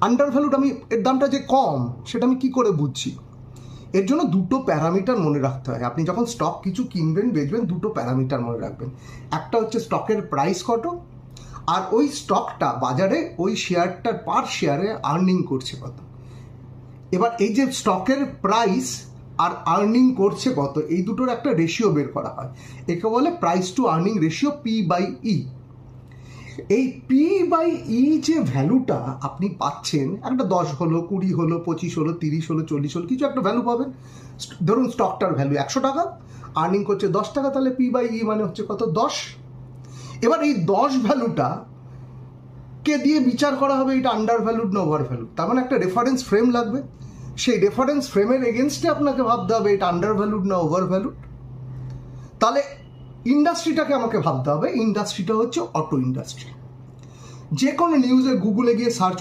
Under valued আমি এর দামটা যে কম সেটা আমি কি করে বুঝছি? এর জন্য দুটো প্যারামিটার মনে রাখতে হয়। আপনি যখন স্টক কিছু কিনবেন বেচবেন দুটো প্যারামিটার মনে রাখবেন। একটা হচ্ছে স্টকের প্রাইস কত, আর ওই স্টকটা বাজারে ওই শেয়ারটার পার শেয়ারে আর্নিং করছে কত। এবার এই যে স্টকের প্রাইস আর আর্নিং করছে কত, এই দুটোর একটা রেশিও বের করা হয়, একে বলে price two earning ratio, P/E। এই P/E যে ভ্যালুটা আপনি পাচ্ছেন, একটা 10 হলো, 20 হলো, 25 হলো, 30 হলো, 40 হলো, কিছু একটা ভ্যালু পাবেন। ধরুন স্টকটার ভ্যালু 100 টাকা, আর্নিং করছে 10 টাকা, তাহলে P/E মানে হচ্ছে কত? 10। এবার এই 10 ভ্যালুটা কে দিয়ে বিচার করা হবে এটা আন্ডার ভ্যালুড না ওভার ভ্যালুড? তার মানে একটা রেফারেন্স ফ্রেম লাগবে। সেই রেফারেন্স ফ্রেমের এগেনস্টে আপনাকে ভাবতে হবে এটা আন্ডার ভ্যালুড না ওভার ভ্যালুড। তাহলে ইন্ডাস্ট্রিটাকে আমাকে ভাবতে হবে, ইন্ডাস্ট্রিটা হচ্ছে অটো ইন্ডাস্ট্রি। যে কোনো নিউজে গুগলে গিয়ে সার্চ